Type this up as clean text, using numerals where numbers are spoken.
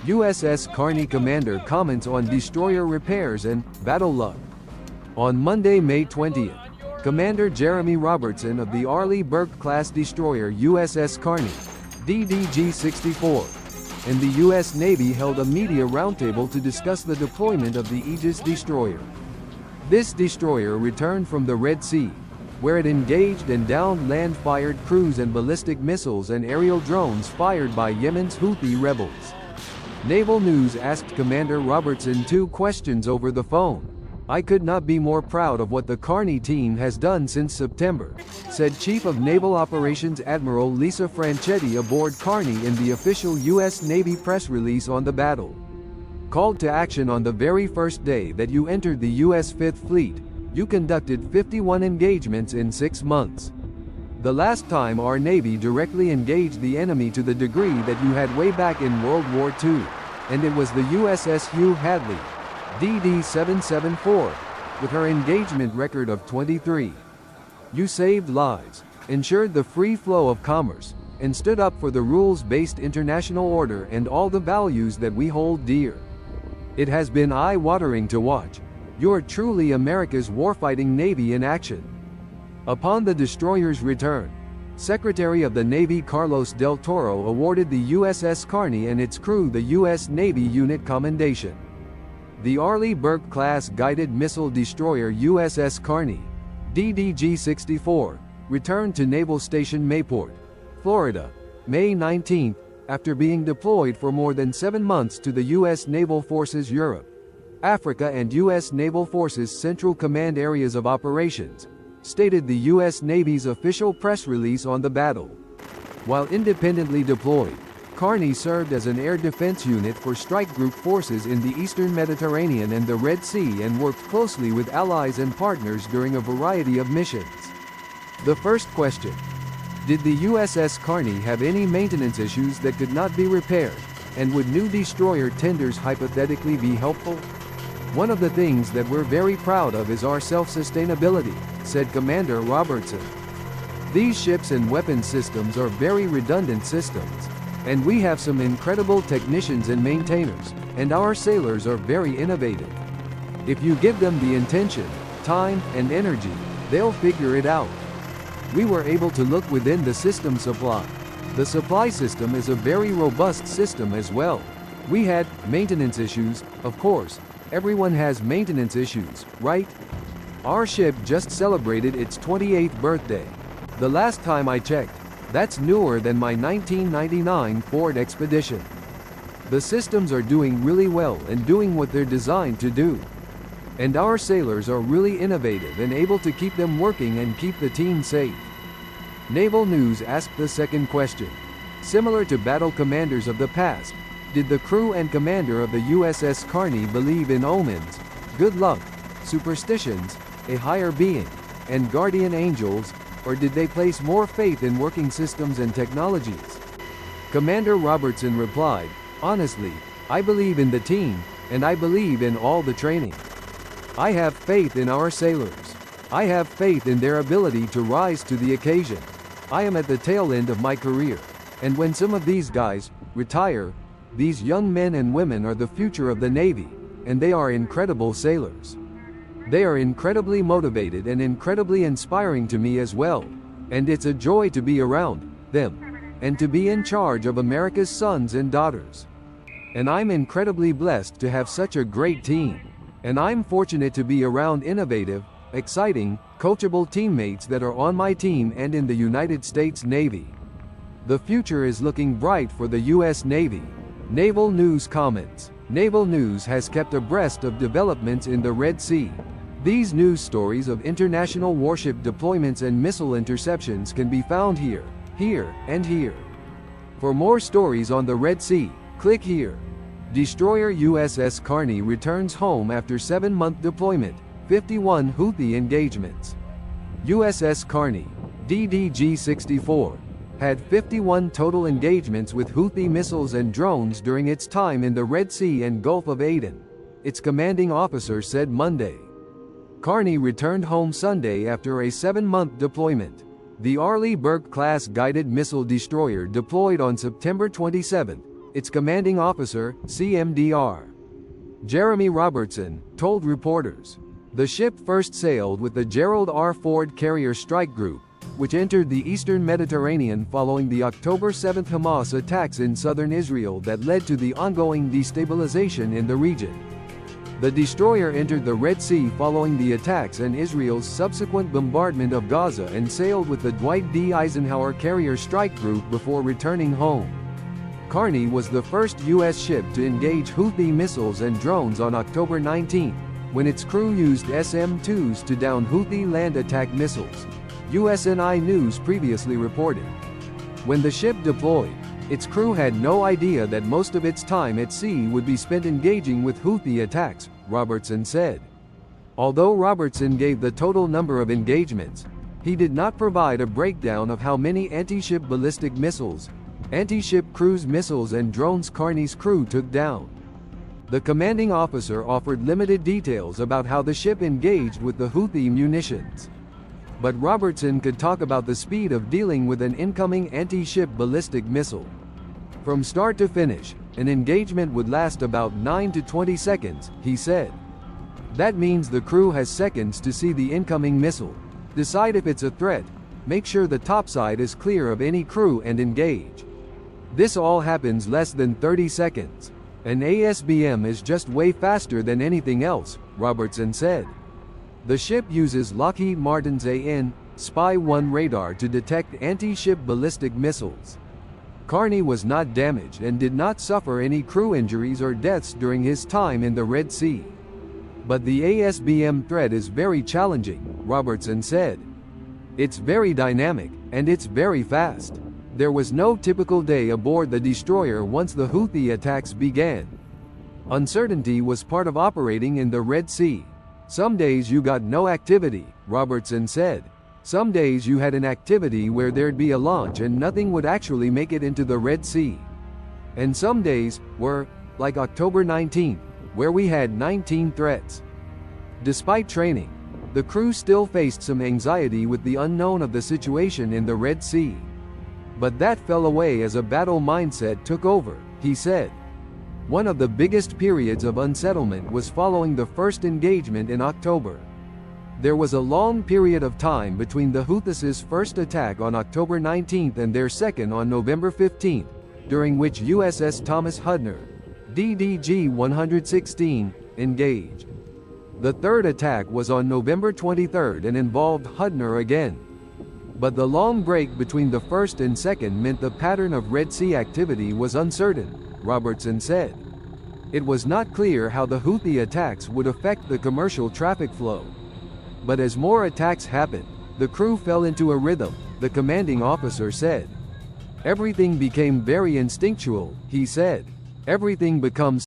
USS Carney commander comments on destroyer repairs and battle luck. On Monday, May 20th, Commander Jeremy Robertson of the Arleigh Burke-class destroyer USS Carney, DDG-64, and the U.S. Navy held a media roundtable to discuss the deployment of the Aegis destroyer. This destroyer returned from the Red Sea, where it engaged and downed land-fired cruise and ballistic missiles and aerial drones fired by Yemen's Houthi rebels. Naval News asked Commander Robertson 2 questions over the phone. "I could not be more proud of what the Carney team has done since September," said Chief of Naval Operations Admiral Lisa Franchetti aboard Carney in the official U.S. Navy press release on the battle. "Called to action on the very first day that you entered the U.S. Fifth Fleet, you conducted 51 engagements in 6 months. The last time our Navy directly engaged the enemy to the degree that you had way back in World War II, and it was the USS Hugh Hadley, DD-774, with her engagement record of 23. You saved lives, ensured the free flow of commerce, and stood up for the rules-based international order and all the values that we hold dear. It has been eye-watering to watch. You're truly America's warfighting Navy in action." Upon the destroyer's return, Secretary of the Navy Carlos Del Toro awarded the USS Carney and its crew the U.S. Navy Unit Commendation. The Arleigh Burke-class guided missile destroyer USS Carney, DDG-64, returned to Naval Station Mayport, Florida, May 19, after being deployed for more than 7 months to the U.S. Naval Forces Europe, Africa and U.S. Naval Forces Central Command areas of operations, stated the U.S. Navy's official press release on the battle. While independently deployed, Carney served as an air defense unit for strike group forces in the Eastern Mediterranean and the Red Sea and worked closely with allies and partners during a variety of missions. The first question: did the USS Carney have any maintenance issues that could not be repaired, and would new destroyer tenders hypothetically be helpful? "One of the things that we're very proud of is our self-sustainability," said Commander Robertson. "These ships and weapons systems are very redundant systems, and we have some incredible technicians and maintainers, and our sailors are very innovative. If you give them the intention, time, and energy, they'll figure it out." We were able to look within the system supply. The supply system is a very robust system as well. We had maintenance issues, of course. Everyone has maintenance issues, right? Our ship just celebrated its 28th birthday. The last time I checked, that's newer than my 1999 Ford Expedition. The systems are doing really well and doing what they're designed to do. And our sailors are really innovative and able to keep them working and keep the team safe. Naval News asked the second question. Similar to battle commanders of the past, did the crew and commander of the USS Carney believe in omens, good luck, superstitions, a higher being, and guardian angels, or did they place more faith in working systems and technologies? Commander Robertson replied, "Honestly, I believe in the team, and I believe in all the training. I have faith in our sailors. I have faith in their ability to rise to the occasion. I am at the tail end of my career, and when some of these guys retire, these young men and women are the future of the Navy, and they are incredible sailors. They are incredibly motivated and incredibly inspiring to me as well, and it's a joy to be around them, and to be in charge of America's sons and daughters. And I'm incredibly blessed to have such a great team, and I'm fortunate to be around innovative, exciting, coachable teammates that are on my team and in the United States Navy. The future is looking bright for the U.S. Navy." Naval News comments. Naval News has kept abreast of developments in the Red Sea. These news stories of international warship deployments and missile interceptions can be found here, and here. For more stories on the Red Sea, click here. Destroyer USS Carney returns home after 7-month deployment, 51 Houthi engagements. USS Carney, DDG-64, had 51 total engagements with Houthi missiles and drones during its time in the Red Sea and Gulf of Aden, its commanding officer said Monday. Carney returned home Sunday after a 7-month deployment. The Arleigh Burke-class guided missile destroyer deployed on September 27, its commanding officer, CMDR Jeremy Robertson, told reporters. The ship first sailed with the Gerald R. Ford Carrier Strike Group, which entered the eastern Mediterranean following the October 7 Hamas attacks in southern Israel that led to the ongoing destabilization in the region. The destroyer entered the Red Sea following the attacks and Israel's subsequent bombardment of Gaza and sailed with the Dwight D. Eisenhower Carrier Strike Group before returning home. Carney was the first U.S. ship to engage Houthi missiles and drones on October 19, when its crew used SM-2s to down Houthi land attack missiles, USNI News previously reported. When the ship deployed, its crew had no idea that most of its time at sea would be spent engaging with Houthi attacks, Robertson said. Although Robertson gave the total number of engagements, he did not provide a breakdown of how many anti-ship ballistic missiles, anti-ship cruise missiles and drones Carney's crew took down. The commanding officer offered limited details about how the ship engaged with the Houthi munitions. But Robertson could talk about the speed of dealing with an incoming anti-ship ballistic missile. From start to finish, an engagement would last about 9 to 20 seconds, he said. That means the crew has seconds to see the incoming missile, decide if it's a threat, make sure the topside is clear of any crew and engage. This all happens less than 30 seconds. An ASBM is just way faster than anything else, Robertson said. The ship uses Lockheed Martin's AN Spy-1 radar to detect anti-ship ballistic missiles. Carney was not damaged and did not suffer any crew injuries or deaths during his time in the Red Sea. But the ASBM threat is very challenging, Robertson said. It's very dynamic, and it's very fast. There was no typical day aboard the destroyer once the Houthi attacks began. Uncertainty was part of operating in the Red Sea. Some days you got no activity, Robertson said. Some days you had an activity where there'd be a launch and nothing would actually make it into the Red Sea. And some days were, like October 19, where we had 19 threats. Despite training, the crew still faced some anxiety with the unknown of the situation in the Red Sea. But that fell away as a battle mindset took over, he said. One of the biggest periods of unsettlement was following the first engagement in October. There was a long period of time between the Houthis' first attack on October 19 and their second on November 15, during which USS Thomas Hudner, DDG-116, engaged. The third attack was on November 23 and involved Hudner again. But the long break between the first and second meant the pattern of Red Sea activity was uncertain, Robertson said. It was not clear how the Houthi attacks would affect the commercial traffic flow. But as more attacks happened, the crew fell into a rhythm, the commanding officer said. Everything became very instinctual, he said. Everything becomes